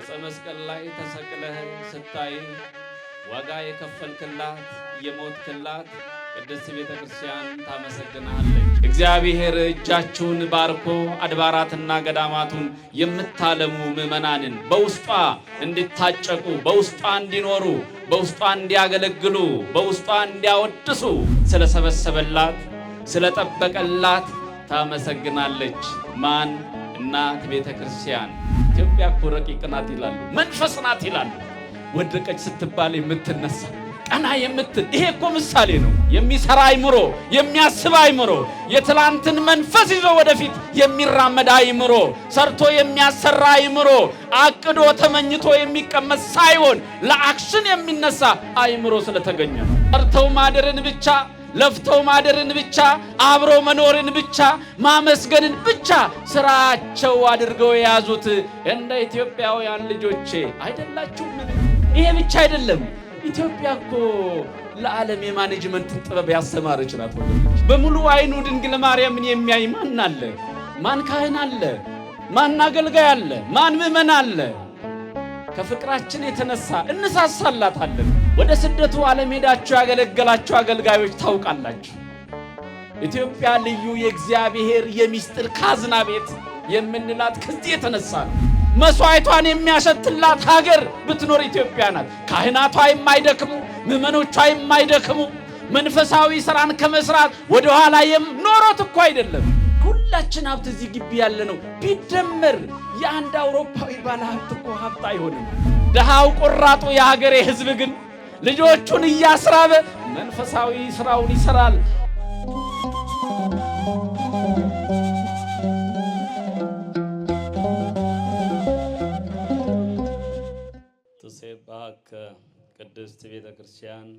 በዕፀ መስቀል ላይ ተሰቅለህ ስታይ ዋጋ የከፈልክላት የሞትክላት ቅድስት ቤተ ክርስቲያን ታመሰግናለች። እግዚአብሔር እጃችሁን ባርኮ አድባራትና ገዳማቱን የምታለሙ ምዕመናንን በውስጧ እንዲታጨቁ፣ በውስጧ እንዲኖሩ፣ በውስጧ እንዲያገለግሉ፣ በውስጧ እንዲያወድሱ ስለሰበሰበላት ስለጠበቀላት ታመሰግናለች። ማን? እናት ቤተ ክርስቲያን። ኢትዮጵያ እኮ ረቂቅ ናት ይላሉ፣ መንፈስ ናት ይላሉ። ወደቀች ስትባል የምትነሳ ቀና የምትል ይሄ እኮ ምሳሌ ነው። የሚሰራ አይምሮ፣ የሚያስብ አይምሮ፣ የትላንትን መንፈስ ይዞ ወደፊት የሚራመድ አይምሮ፣ ሰርቶ የሚያሰራ አይምሮ፣ አቅዶ ተመኝቶ የሚቀመጥ ሳይሆን ለአክሽን የሚነሳ አይምሮ ስለተገኘ ነው። ሰርተው ማደርን ብቻ፣ ለፍተው ማደርን ብቻ፣ አብሮ መኖርን ብቻ፣ ማመስገንን ብቻ ስራቸው አድርገው የያዙት እንደ ኢትዮጵያውያን ልጆቼ አይደላችሁም? ይሄ ብቻ አይደለም። ኢትዮጵያ እኮ ለዓለም የማኔጅመንት ጥበብ ያስተማረች ናት። በሙሉ አይኑ ድንግል ማርያምን የሚያይ ማን አለ? ማን ካህን አለ? ማን አገልጋይ አለ? ማን ምዕመን አለ? ከፍቅራችን የተነሳ እንሳሳላታለን። ወደ ስደቱ ዓለም ሄዳችሁ ያገለገላችሁ አገልጋዮች ታውቃላችሁ። ኢትዮጵያ ልዩ የእግዚአብሔር የሚስጥር ካዝና ቤት የምንላት ከዚህ የተነሳ ነው። መስዋዕቷን የሚያሸትላት ሀገር ብትኖር ኢትዮጵያ ናት። ካህናቷ የማይደክሙ፣ ምዕመኖቿ የማይደክሙ፣ መንፈሳዊ ስራን ከመስራት ወደ ኋላ ኖሮት እኮ አይደለም። ሁላችን ሀብት እዚህ ግቢ ያለ ነው ቢደመር የአንድ አውሮፓዊ ባለ ሀብት እኮ ሀብት አይሆንም። ደሃው ቆራጡ የሀገሬ ሕዝብ ግን ልጆቹን እያስራበ መንፈሳዊ ስራውን ይሰራል። ትሴብሐከ ቅድስት ቤተ ክርስቲያን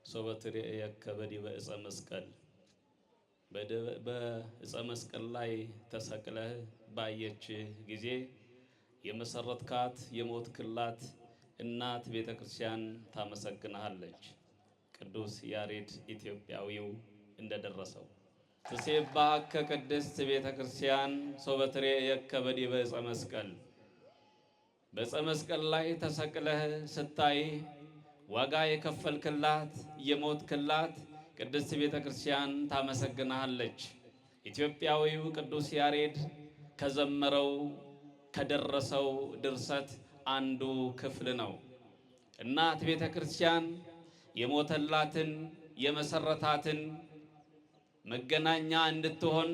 ሶበ ትሬእየከ በዲበ ዕፀ መስቀል። በዕፀ መስቀል ላይ ተሰቅለህ ባየች ጊዜ የመሰረትካት የሞትክላት እናት ቤተ ክርስቲያን ታመሰግናለች። ቅዱስ ያሬድ ኢትዮጵያዊው እንደደረሰው ትሴብሐከ ቅድስት ቤተ ክርስቲያን ሶበ ትሬእየከ በዲበ ዕፀ መስቀል። በዕፀ መስቀል ላይ ተሰቅለህ ስታይ ዋጋ የከፈልክላት የሞትክላት ቅድስት ቤተ ክርስቲያን ታመሰግናለች። ኢትዮጵያዊው ቅዱስ ያሬድ ከዘመረው ከደረሰው ድርሰት አንዱ ክፍል ነው። እናት ቤተ ክርስቲያን የሞተላትን የመሰረታትን መገናኛ እንድትሆን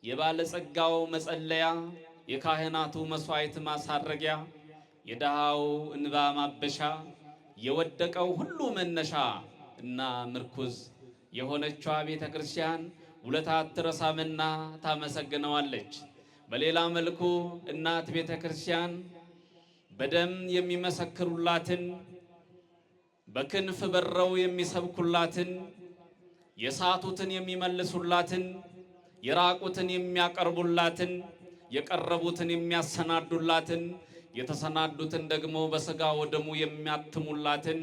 የባለጸጋው መጸለያ፣ የካህናቱ መስዋዕት ማሳረጊያ፣ የደሃው እንባ ማበሻ፣ የወደቀው ሁሉ መነሻ እና ምርኩዝ የሆነችዋ ቤተ ክርስቲያን ውለታ አትረሳምና ታመሰግነዋለች። በሌላ መልኩ እናት ቤተ ክርስቲያን በደም የሚመሰክሩላትን፣ በክንፍ በረው የሚሰብኩላትን፣ የሳቱትን የሚመልሱላትን፣ የራቁትን የሚያቀርቡላትን፣ የቀረቡትን የሚያሰናዱላትን፣ የተሰናዱትን ደግሞ በሥጋ ወደሙ የሚያትሙላትን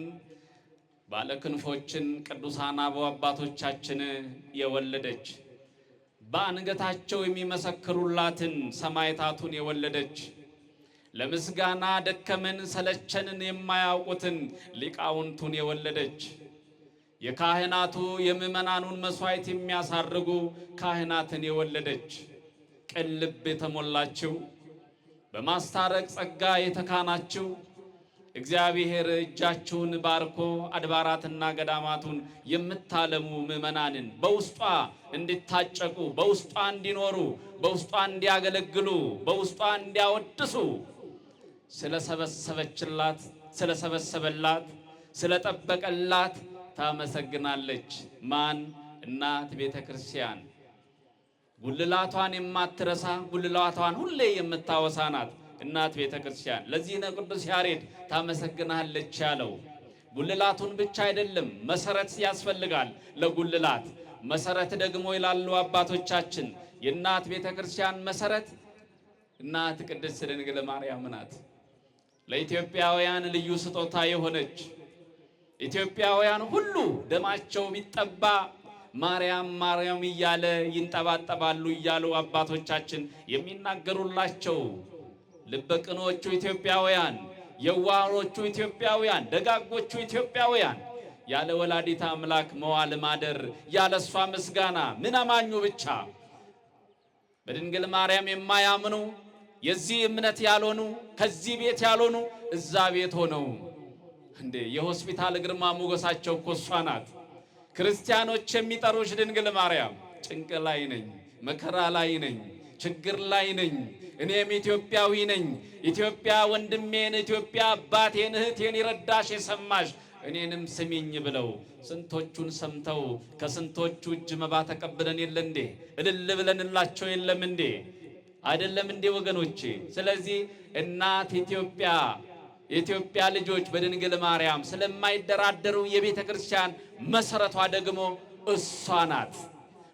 ባለክንፎችን ቅዱሳን አበው አባቶቻችን የወለደች፣ በአንገታቸው የሚመሰክሩላትን ሰማዕታቱን የወለደች፣ ለምስጋና ደከመን ሰለቸንን የማያውቁትን ሊቃውንቱን የወለደች፣ የካህናቱ የምዕመናኑን መስዋዕት የሚያሳርጉ ካህናትን የወለደች፣ ቅን ልብ የተሞላችው በማስታረቅ ጸጋ የተካናችው እግዚአብሔር እጃችሁን ባርኮ አድባራትና ገዳማቱን የምታለሙ ምዕመናንን በውስጧ እንዲታጨቁ፣ በውስጧ እንዲኖሩ፣ በውስጧ እንዲያገለግሉ፣ በውስጧ እንዲያወድሱ ስለሰበሰበችላት፣ ስለሰበሰበላት፣ ስለጠበቀላት ታመሰግናለች። ማን? እናት ቤተ ክርስቲያን። ጉልላቷን የማትረሳ ጉልላቷን ሁሌ የምታወሳ ናት እናት ቤተ ክርስቲያን። ለዚህ ነው ቅዱስ ያሬድ ታመሰግናለች ያለው። ጉልላቱን ብቻ አይደለም፣ መሰረት ያስፈልጋል ለጉልላት። መሰረት ደግሞ ይላሉ አባቶቻችን የእናት ቤተ ክርስቲያን መሰረት እናት ቅድስት ድንግል ማርያም ናት። ለኢትዮጵያውያን ልዩ ስጦታ የሆነች ኢትዮጵያውያን ሁሉ ደማቸው ቢጠባ ማርያም ማርያም እያለ ይንጠባጠባሉ እያሉ አባቶቻችን የሚናገሩላቸው ልበቅኖቹ ኢትዮጵያውያን፣ የዋሆቹ ኢትዮጵያውያን፣ ደጋጎቹ ኢትዮጵያውያን ያለ ወላዲተ አምላክ መዋል ማደር ያለ እሷ ምስጋና ምን አማኙ ብቻ በድንግል ማርያም የማያምኑ የዚህ እምነት ያልሆኑ ከዚህ ቤት ያልሆኑ እዛ ቤት ሆነው እንዴ የሆስፒታል ግርማ ሞገሳቸው እኮ እሷ ናት። ክርስቲያኖች የሚጠሩሽ ድንግል ማርያም ጭንቅ ላይ ነኝ፣ መከራ ላይ ነኝ፣ ችግር ላይ ነኝ፣ እኔም ኢትዮጵያዊ ነኝ፣ ኢትዮጵያ ወንድሜን፣ ኢትዮጵያ አባቴን፣ እህቴን ይረዳሽ የሰማሽ እኔንም ስሚኝ ብለው ስንቶቹን ሰምተው ከስንቶቹ እጅ መባ ተቀብለን የለ እንዴ? እልል ብለንላቸው የለም እንዴ? አይደለም እንዴ ወገኖቼ? ስለዚህ እናት ኢትዮጵያ የኢትዮጵያ ልጆች በድንግል ማርያም ስለማይደራደሩ የቤተ ክርስቲያን መሰረቷ ደግሞ እሷ ናት።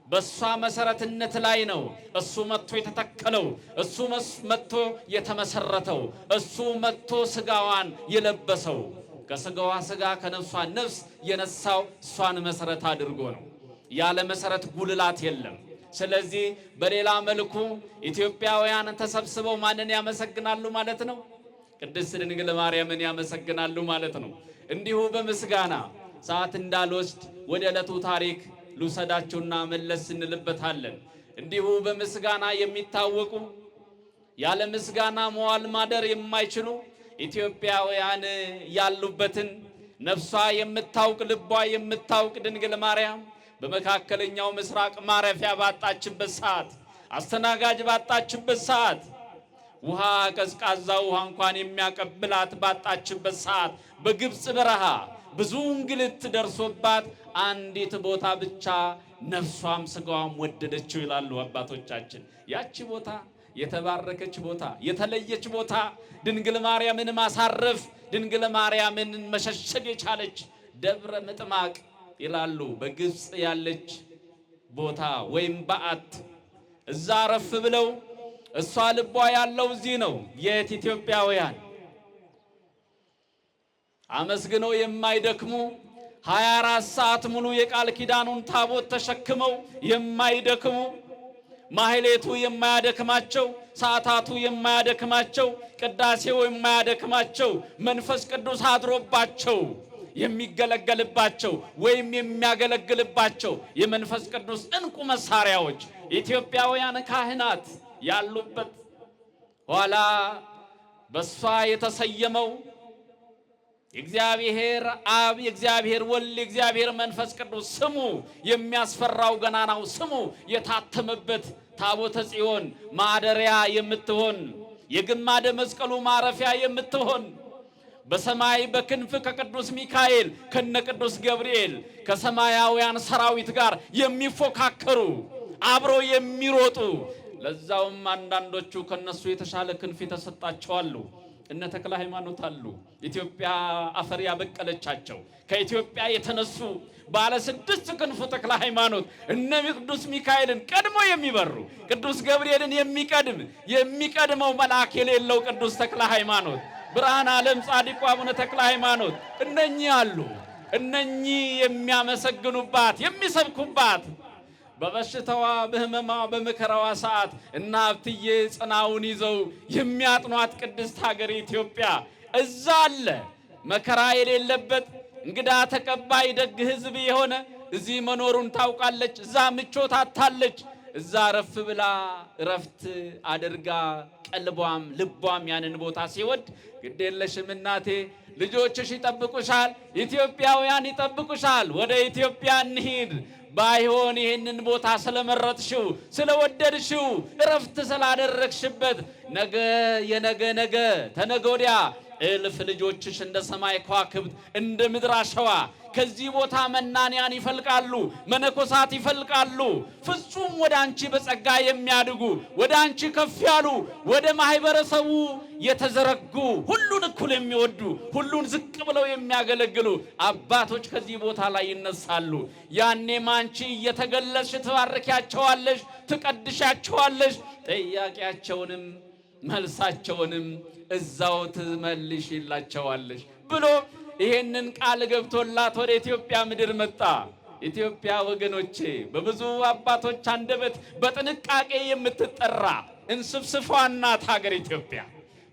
በእሷ መሰረትነት ላይ ነው እሱ መጥቶ የተተከለው፣ እሱ መጥቶ የተመሰረተው፣ እሱ መጥቶ ስጋዋን የለበሰው፣ ከስጋዋ ስጋ ከነፍሷ ነፍስ የነሳው እሷን መሰረት አድርጎ ነው። ያለ መሰረት ጉልላት የለም። ስለዚህ በሌላ መልኩ ኢትዮጵያውያን ተሰብስበው ማንን ያመሰግናሉ ማለት ነው? ቅድስት ድንግል ማርያምን ያመሰግናሉ ማለት ነው። እንዲሁ በምስጋና ሰዓት እንዳልወስድ ወደ ዕለቱ ታሪክ ልውሰዳችሁና መለስ እንልበታለን። እንዲሁ በምስጋና የሚታወቁ ያለ ምስጋና መዋል ማደር የማይችሉ ኢትዮጵያውያን ያሉበትን ነፍሷ የምታውቅ ልቧ የምታውቅ ድንግል ማርያም በመካከለኛው ምስራቅ ማረፊያ ባጣችበት ሰዓት፣ አስተናጋጅ ባጣችበት ሰዓት፣ ውሃ ቀዝቃዛ ውሃ እንኳን የሚያቀብላት ባጣችበት ሰዓት፣ በግብፅ በረሃ ብዙ እንግልት ደርሶባት አንዲት ቦታ ብቻ ነፍሷም ስጋዋም ወደደችው ይላሉ አባቶቻችን። ያቺ ቦታ የተባረከች ቦታ፣ የተለየች ቦታ፣ ድንግል ማርያምን ማሳረፍ፣ ድንግል ማርያምን መሸሸግ የቻለች ደብረ ምጥማቅ ይላሉ። በግብፅ ያለች ቦታ ወይም በዓት እዛ አረፍ ብለው እሷ ልቧ ያለው እዚህ ነው። የት ኢትዮጵያውያን አመስግነው የማይደክሙ 24 ሰዓት ሙሉ የቃል ኪዳኑን ታቦት ተሸክመው የማይደክሙ ማህሌቱ የማያደክማቸው፣ ሰዓታቱ የማያደክማቸው፣ ቅዳሴው የማያደክማቸው፣ መንፈስ ቅዱስ አድሮባቸው የሚገለገልባቸው ወይም የሚያገለግልባቸው የመንፈስ ቅዱስ እንቁ መሳሪያዎች ኢትዮጵያውያን ካህናት ያሉበት ኋላ በሷ የተሰየመው የእግዚአብሔር አብ፣ የእግዚአብሔር ወልድ፣ የእግዚአብሔር መንፈስ ቅዱስ ስሙ የሚያስፈራው ገናናው ስሙ የታተመበት ታቦተ ጽዮን ማደሪያ የምትሆን የግማደ መስቀሉ ማረፊያ የምትሆን በሰማይ በክንፍ ከቅዱስ ሚካኤል ከነቅዱስ ገብርኤል ከሰማያውያን ሰራዊት ጋር የሚፎካከሩ አብረው የሚሮጡ ለዛውም አንዳንዶቹ ከነሱ የተሻለ ክንፍ የተሰጣቸው አሉ። እነ ተክለ ሃይማኖት አሉ። ኢትዮጵያ አፈር ያበቀለቻቸው ከኢትዮጵያ የተነሱ ባለ 6 ክንፉ ተክለ ሃይማኖት እነ ቅዱስ ሚካኤልን ቀድሞ የሚበሩ ቅዱስ ገብርኤልን የሚቀድመው መልአክ የሌለው ቅዱስ ተክለ ሃይማኖት ብርሃን ዓለም ጻድቁ አቡነ ተክለ ሃይማኖት እነኚህ አሉ። እነኚህ የሚያመሰግኑባት የሚሰብኩባት በበሽታዋ በህመማ በመከራዋ ሰዓት እና ሀብትዬ ጽናውን ይዘው የሚያጥኗት ቅድስት ሀገር ኢትዮጵያ እዛ አለ። መከራ የሌለበት እንግዳ ተቀባይ ደግ ህዝብ የሆነ እዚህ መኖሩን ታውቃለች። እዛ ምቾት አታለች። እዛ ረፍ ብላ ረፍት አድርጋ ቀልቧም ልቧም ያንን ቦታ ሲወድ ግዴለሽም እናቴ ልጆችሽ ይጠብቁሻል፣ ኢትዮጵያውያን ይጠብቁሻል፣ ወደ ኢትዮጵያ እንሂድ። ባይሆን ይህንን ቦታ ስለመረጥሽው ስለወደድሽው ረፍት ስላደረግሽበት ነገ ተነገ ወዲያ እልፍ ልጆችሽ እንደ ሰማይ ከዋክብት እንደ ምድር አሸዋ ከዚህ ቦታ መናንያን ይፈልቃሉ፣ መነኮሳት ይፈልቃሉ። ፍጹም ወደ አንቺ በጸጋ የሚያድጉ ወደ አንቺ ከፍ ያሉ ወደ ማህበረሰቡ የተዘረጉ ሁሉን እኩል የሚወዱ ሁሉን ዝቅ ብለው የሚያገለግሉ አባቶች ከዚህ ቦታ ላይ ይነሳሉ። ያኔም አንቺ እየተገለጽሽ ትባርኪያቸዋለሽ፣ ትቀድሻቸዋለሽ፣ ጥያቄያቸውንም መልሳቸውንም እዛው ትመልሽላቸዋለሽ ብሎ ይሄንን ቃል ገብቶላት ወደ ኢትዮጵያ ምድር መጣ። ኢትዮጵያ ወገኖቼ በብዙ አባቶች አንደበት በጥንቃቄ የምትጠራ እንስፍስፏ እናት ሀገር ኢትዮጵያ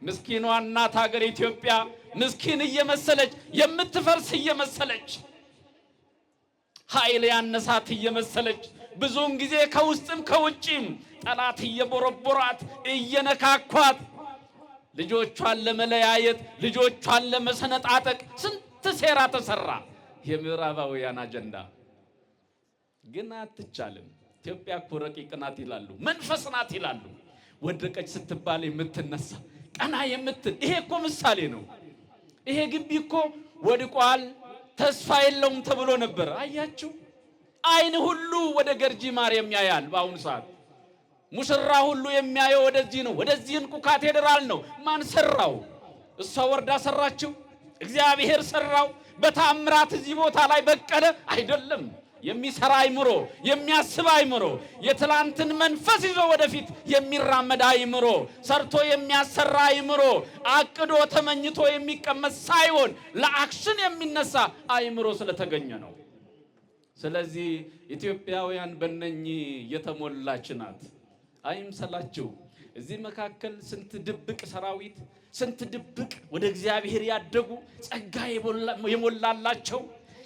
ምስኪኗ እናት ሀገር ኢትዮጵያ ምስኪን እየመሰለች የምትፈርስ እየመሰለች ኃይል ያነሳት እየመሰለች ብዙውን ጊዜ ከውስጥም ከውጪም ጠላት እየቦረቦራት እየነካኳት ልጆቿን ለመለያየት ልጆቿን ለመሰነጣጠቅ ስንት ሴራ ተሰራ። የምዕራባውያን አጀንዳ ግን አትቻልም። ኢትዮጵያ እኮ ረቂቅ ናት ይላሉ፣ መንፈስ ናት ይላሉ። ወደቀች ስትባል የምትነሳ ቀና የምትል ይሄ እኮ ምሳሌ ነው። ይሄ ግቢ እኮ ወድቋል ተስፋ የለውም ተብሎ ነበር። አያችሁ፣ አይን ሁሉ ወደ ገርጂ ማርያም ያያል። በአሁኑ ሰዓት ሙሽራ ሁሉ የሚያየው ወደዚህ ነው። ወደዚህ እንቁ ካቴድራል ነው። ማን ሰራው? እሷ ወርዳ ሰራችው? እግዚአብሔር ሰራው? በታምራት እዚህ ቦታ ላይ በቀለ? አይደለም። የሚሰራ አይምሮ፣ የሚያስብ አይምሮ፣ የትላንትን መንፈስ ይዞ ወደፊት የሚራመድ አይምሮ፣ ሰርቶ የሚያሰራ አይምሮ፣ አቅዶ ተመኝቶ የሚቀመጥ ሳይሆን ለአክሽን የሚነሳ አይምሮ ስለተገኘ ነው። ስለዚህ ኢትዮጵያውያን በእነኚህ የተሞላች ናት። አይምሰላችሁ። እዚህ መካከል ስንት ድብቅ ሰራዊት፣ ስንት ድብቅ ወደ እግዚአብሔር ያደጉ ጸጋ የሞላላቸው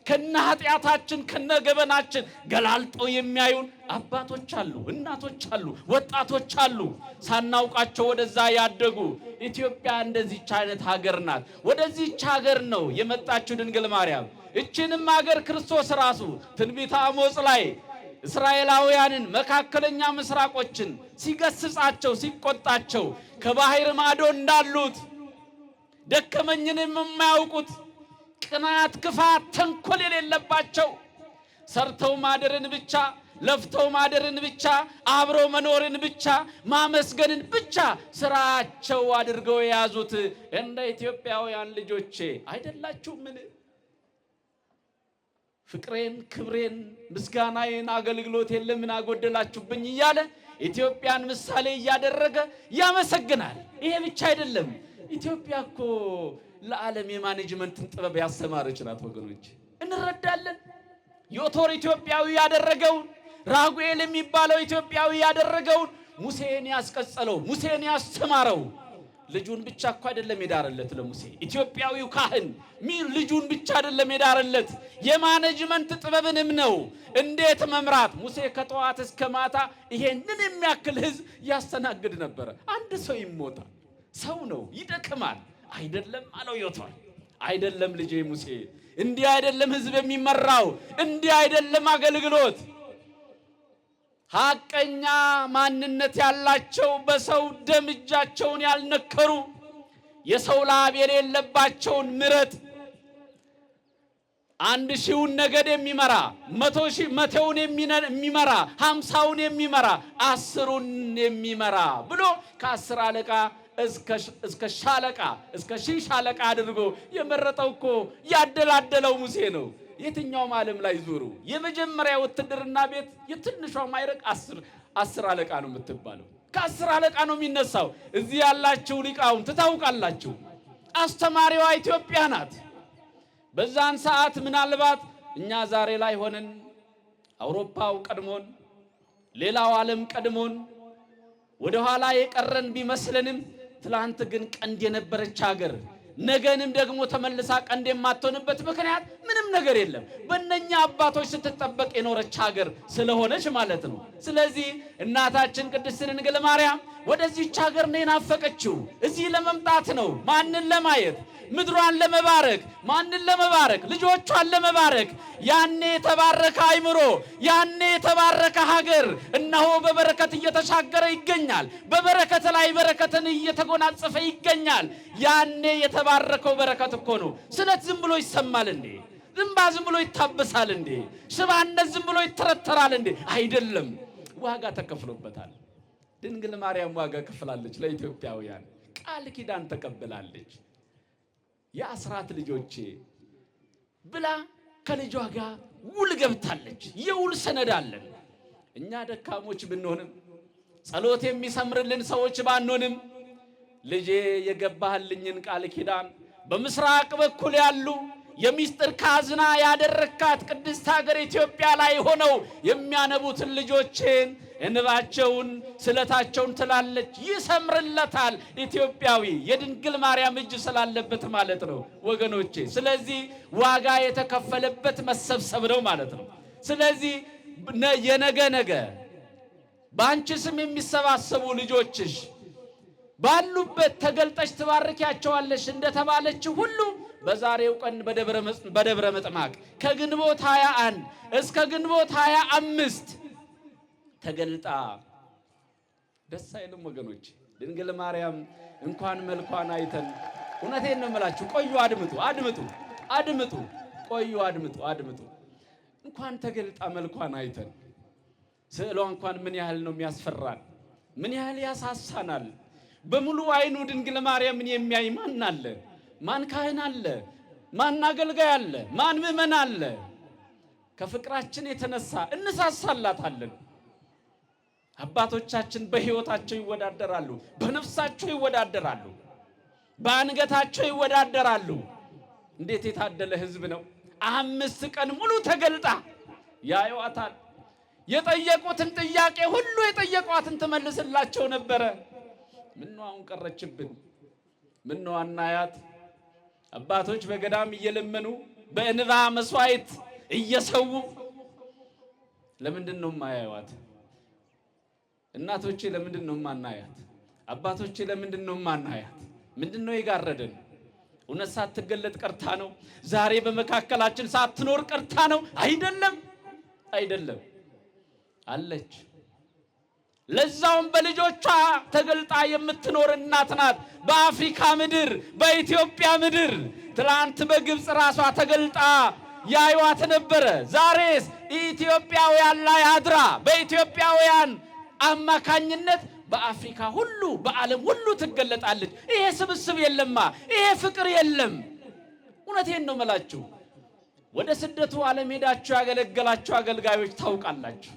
ከነ ኃጢአታችን ከነ ገበናችን ገላልጦ የሚያዩን አባቶች አሉ፣ እናቶች አሉ፣ ወጣቶች አሉ። ሳናውቃቸው ወደዛ ያደጉ። ኢትዮጵያ እንደዚህች አይነት ሀገር ናት። ወደዚህች ሀገር ነው የመጣችው ድንግል ማርያም። እችንም ሀገር ክርስቶስ ራሱ ትንቢተ አሞጽ ላይ እስራኤላውያንን መካከለኛ ምስራቆችን ሲገስጻቸው ሲቆጣቸው ከባህር ማዶ እንዳሉት ደከመኝን የማያውቁት ቅናት፣ ክፋት፣ ተንኮል የሌለባቸው ሰርተው ማደርን ብቻ ለፍተው ማደርን ብቻ አብሮ መኖርን ብቻ ማመስገንን ብቻ ስራቸው አድርገው የያዙት እንደ ኢትዮጵያውያን ልጆቼ አይደላችሁምን? ፍቅሬን፣ ክብሬን፣ ምስጋናዬን፣ አገልግሎቴን ለምን አጎደላችሁብኝ እያለ ኢትዮጵያን ምሳሌ እያደረገ ያመሰግናል። ይሄ ብቻ አይደለም። ኢትዮጵያ እኮ ለዓለም የማኔጅመንትን ጥበብ ያስተማረች ናት ወገኖች። እንረዳለን። ዮቶር ኢትዮጵያዊ ያደረገውን፣ ራጉኤል የሚባለው ኢትዮጵያዊ ያደረገውን፣ ሙሴን ያስቀጸለው፣ ሙሴን ያስተማረው ልጁን ብቻ እኮ አይደለም የዳረለት ለሙሴ። ኢትዮጵያዊው ካህን ልጁን ብቻ አይደለም የዳረለት የማኔጅመንት ጥበብንም ነው። እንዴት መምራት። ሙሴ ከጠዋት እስከ ማታ ይሄንን የሚያክል ህዝብ ያስተናግድ ነበር። አንድ ሰው ይሞታል፣ ሰው ነው፣ ይደክማል። አይደለም አለው ዮቶር። አይደለም ልጄ ሙሴ፣ እንዲህ አይደለም ህዝብ የሚመራው፣ እንዲህ አይደለም አገልግሎት። ሐቀኛ ማንነት ያላቸው በሰው ደም እጃቸውን ያልነከሩ የሰው ላብ የሌለባቸውን ምረት 1000ውን ነገድ የሚመራ 100ውን የሚመራ 50ውን የሚመራ 10ውን የሚመራ ብሎ ከ10 አለቃ እስከ ሻለቃ እስከ 1000 ሻለቃ አድርጎ የመረጠው እኮ ያደላደለው ሙሴ ነው። የትኛውም ዓለም ላይ ዙሩ፣ የመጀመሪያ ውትድርና ቤት የትንሿ ማይረቅ 10 አለቃ ነው የምትባለው። ከ10 አለቃ ነው የሚነሳው። እዚህ ያላችሁ ሊቃውንት ታውቃላችሁ። አስተማሪዋ ኢትዮጵያ ናት። በዛን ሰዓት ምናልባት እኛ ዛሬ ላይ ሆነን አውሮፓው ቀድሞን ሌላው ዓለም ቀድሞን ወደ ኋላ የቀረን ቢመስልንም ትላንት ግን ቀንድ የነበረች ሀገር ነገንም ደግሞ ተመልሳ ቀንድ የማትሆንበት ምክንያት ምንም ነገር የለም። በእነኛ አባቶች ስትጠበቅ የኖረች ሀገር ስለሆነች ማለት ነው። ስለዚህ እናታችን ቅድስት ድንግል ማርያም ወደዚህች ሀገር ነው የናፈቀችው። እዚህ ለመምጣት ነው። ማንን ለማየት? ምድሯን ለመባረክ። ማንን ለመባረክ? ልጆቿን ለመባረክ። ያኔ የተባረከ አይምሮ፣ ያኔ የተባረከ ሀገር እነሆ በበረከት እየተሻገረ ይገኛል። በበረከት ላይ በረከትን እየተጎናጸፈ ይገኛል። ያኔ የተባረከው በረከት እኮ ነው። ስለት ዝም ብሎ ይሰማል እንዴ? ዝምባ ዝም ብሎ ይታበሳል እንዴ? ሽባነት ዝም ብሎ ይተረተራል እንዴ? አይደለም። ዋጋ ተከፍሎበታል። ድንግል ማርያም ዋጋ ከፍላለች። ለኢትዮጵያውያን ቃል ኪዳን ተቀብላለች። የአስራት ልጆቼ ብላ ከልጇ ጋር ውል ገብታለች። የውል ሰነድ አለን። እኛ ደካሞች ብንሆንም ጸሎት የሚሰምርልን ሰዎች ባንሆንም ልጄ የገባህልኝን ቃል ኪዳን በምስራቅ በኩል ያሉ የሚስጥር ካዝና ያደረካት ቅድስት ሀገር ኢትዮጵያ ላይ ሆነው የሚያነቡትን ልጆቼን እንባቸውን ስለታቸውን ትላለች፣ ይሰምርለታል። ኢትዮጵያዊ የድንግል ማርያም እጅ ስላለበት ማለት ነው ወገኖቼ። ስለዚህ ዋጋ የተከፈለበት መሰብሰብ ነው ማለት ነው። ስለዚህ የነገ በአንቺ ስም የሚሰባሰቡ ልጆችሽ ባሉበት ተገልጠሽ ትባርኪያቸዋለሽ እንደተባለች ሁሉ በዛሬው ቀን በደብረ ምጥማቅ ከግንቦት 21 እስከ ግንቦት 25 ተገልጣ ደስ አይልም ወገኖች? ድንግል ማርያም እንኳን መልኳን አይተን እውነቴን ነው የምላችሁ። ቆዩ አድምጡ። ቆዩ አድምጡ። እንኳን ተገልጣ መልኳን አይተን ስዕሏ እንኳን ምን ያህል ነው የሚያስፈራን፣ ምን ያህል ያሳሳናል። በሙሉ አይኑ ድንግል ማርያምን የሚያይ ማን አለ? ማን ካህን አለ? ማን አገልጋይ አለ? ማን ምእመን አለ? ከፍቅራችን የተነሳ እንሳሳላታለን። አባቶቻችን በሕይወታቸው ይወዳደራሉ፣ በነፍሳቸው ይወዳደራሉ፣ በአንገታቸው ይወዳደራሉ። እንዴት የታደለ ሕዝብ ነው! 5 ቀን ሙሉ ተገልጣ ያዩዋታል። የጠየቁትን ጥያቄ ሁሉ የጠየቋትን ትመልስላቸው ነበረ። ምነው አሁን ቀረችብን? ምነው አናያት? አባቶች በገዳም እየለመኑ በእንባ መስዋዕት እየሰዉ ለምንድን ነው የማያዩት? እናቶቼ ለምንድን ነው የማናያት? አባቶቼ ለምንድን ነው የማናያት? ምንድን ነው የጋረደን? እውነት ሳትገለጥ ቀርታ ነው? ዛሬ በመካከላችን ሳትኖር ቀርታ ነው? አይደለም አለች። ለዛውም በልጆቿ ተገልጣ የምትኖር እናት ናት። በአፍሪካ ምድር፣ በኢትዮጵያ ምድር ትላንት በግብፅ ራሷ ተገልጣ ያዩዋት ነበረ። ዛሬስ ኢትዮጵያውያን ላይ አድራ በኢትዮጵያውያን አማካኝነት በአፍሪካ ሁሉ በዓለም ሁሉ ትገለጣለች። ይሄ ስብስብ የለማ፣ ይሄ ፍቅር የለም። እውነቴን ነው መላችሁ። ወደ ስደቱ ዓለም ሄዳችሁ ያገለገላችሁ አገልጋዮች ታውቃላችሁ።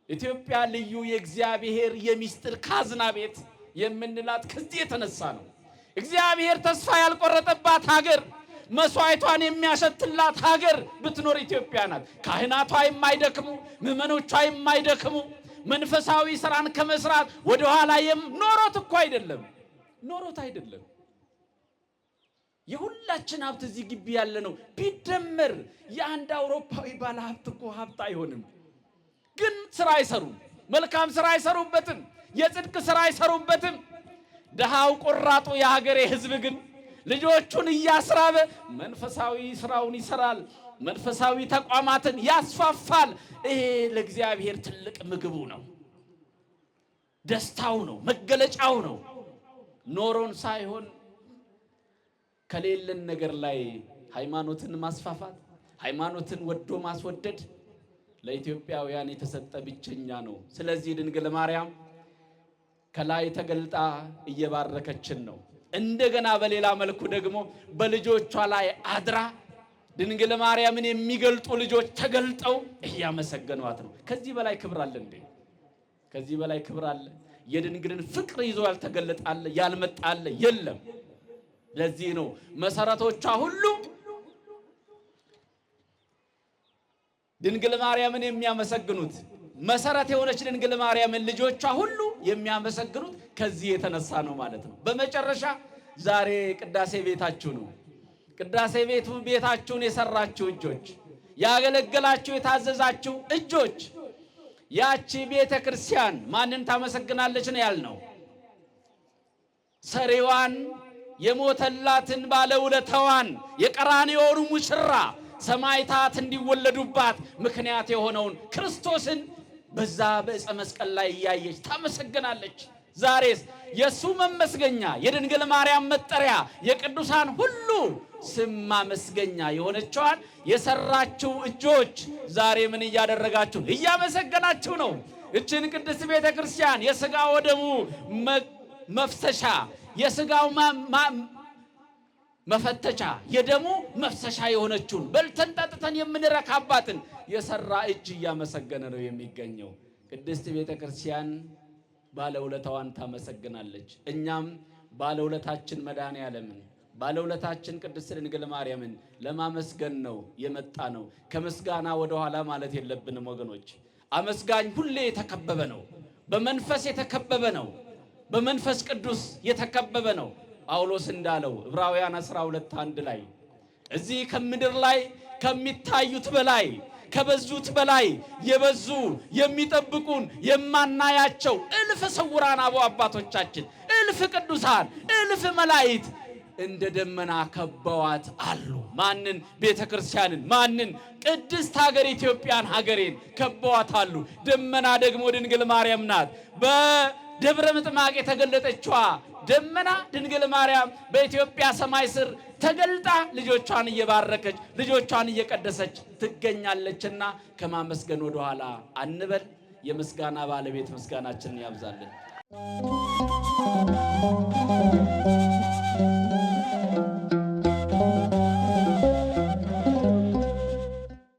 ኢትዮጵያ ልዩ የእግዚአብሔር የሚስጥር ካዝና ቤት የምንላት ከዚህ የተነሳ ነው። እግዚአብሔር ተስፋ ያልቆረጠባት ሀገር፣ መስዋዕቷን የሚያሸትላት ሀገር ብትኖር ኢትዮጵያ ናት። ካህናቷ የማይደክሙ፣ ምዕመኖቿ የማይደክሙ፣ መንፈሳዊ ስራን ከመስራት ወደ ኋላ ኖሮት አይደለም። የሁላችን ሀብት እዚህ ግቢ ያለ ነው ቢደመር የአንድ አውሮፓዊ ባለ ሀብት እኮ ሀብት አይሆንም። ግን ስራ አይሰሩም፣ መልካም ስራ አይሰሩበትም፣ የጽድቅ ስራ አይሰሩበትም። ደሃው ቆራጡ የሀገሬ ህዝብ ግን ልጆቹን እያስራበ መንፈሳዊ ስራውን ይሰራል፣ መንፈሳዊ ተቋማትን ያስፋፋል። ይሄ ለእግዚአብሔር ትልቅ ምግቡ ነው፣ ደስታው ነው፣ መገለጫው ነው። ኖሮን ሳይሆን ከሌለን ነገር ላይ ሃይማኖትን ማስፋፋት፣ ሃይማኖትን ወዶ ማስወደድ ለኢትዮጵያውያን የተሰጠ ብቸኛ ነው። ስለዚህ ድንግል ማርያም ከላይ ተገልጣ እየባረከችን ነው። እንደገና በሌላ መልኩ ደግሞ በልጆቿ ላይ አድራ ድንግል ማርያምን የሚገልጡ ልጆች ተገልጠው እያመሰገኗት ነው። ከዚህ በላይ ክብር አለ እንዴ? ከዚህ በላይ ክብር አለ? የድንግልን ፍቅር ይዞ ያልተገለጣለ ያልመጣለ የለም። ለዚህ ነው መሰረቶቿ ሁሉ ድንግል ማርያምን የሚያመሰግኑት። መሰረት የሆነች ድንግል ማርያምን ልጆቿ ሁሉ የሚያመሰግኑት ከዚህ የተነሳ ነው ማለት ነው። በመጨረሻ ዛሬ ቅዳሴ ቤታችሁ ነው። ቅዳሴ ቤታችሁን የሰራችሁ እጆች፣ ያገለገላችሁ የታዘዛችሁ እጆች፣ ያቺ ቤተ ክርስቲያን ማንን ታመሰግናለች ነው ያልነው? ሰሪዋን የሞተላትን ባለውለታዋን የቀራንዮውን ሙሽራ ሰማዕታት እንዲወለዱባት ምክንያት የሆነውን ክርስቶስን በዛ በዕፀ መስቀል ላይ እያየች ታመሰግናለች። ዛሬስ የሱ መመስገኛ የድንግል ማርያም መጠሪያ የቅዱሳን ሁሉ ስም ማመስገኛ የሆነችዋን የሰራችሁ እጆች ዛሬ ምን እያደረጋችሁ? እያመሰገናችሁ ነው። እችን ቅድስት ቤተ ክርስቲያን የሥጋ ወደሙ መፍሰሻ፣ የሥጋው መፈተቻ፣ የደሙ መፍሰሻ የሆነችውን በልተን ጠጥተን የምንረካባትን የሰራ እጅ እያመሰገነ ነው የሚገኘው። ቅድስት ቤተ ክርስቲያን ባለውለታዋን ታመሰግናለች። እኛም ባለውለታችን መድኃኔዓለምን ባለውለታችን ቅድስት ድንግል ማርያምን ለማመስገን ነው የመጣ ነው። ከምስጋና ወደ ኋላ ማለት የለብንም ወገኖች። አመስጋኝ ሁሌ የተከበበ ነው። በመንፈስ የተከበበ ነው። በመንፈስ ቅዱስ የተከበበ ነው። ጳውሎስ እንዳለው ዕብራውያን 12:1 ላይ እዚህ ከምድር ላይ ከሚታዩት በላይ ከበዙት በላይ የበዙ የሚጠብቁን የማናያቸው እልፍ ስውራን አባቶቻችን፣ እልፍ ቅዱሳን፣ እልፍ መላእክት እንደ ደመና ከበዋት አሉ። ማንን? ቤተክርስቲያንን። ማንን? ቅድስት ሀገር ኢትዮጵያን ሀገሬን ከበዋት አሉ። ደመና ደግሞ ድንግል ማርያም ናት። በደብረ ምጥማቅ የተገለጠችዋ ደመና ድንግል ማርያም በኢትዮጵያ ሰማይ ስር ተገልጣ ልጆቿን እየባረከች ልጆቿን እየቀደሰች ትገኛለችና ከማመስገን ወደ ኋላ አንበል። የምስጋና ባለቤት ምስጋናችንን ያብዛልን።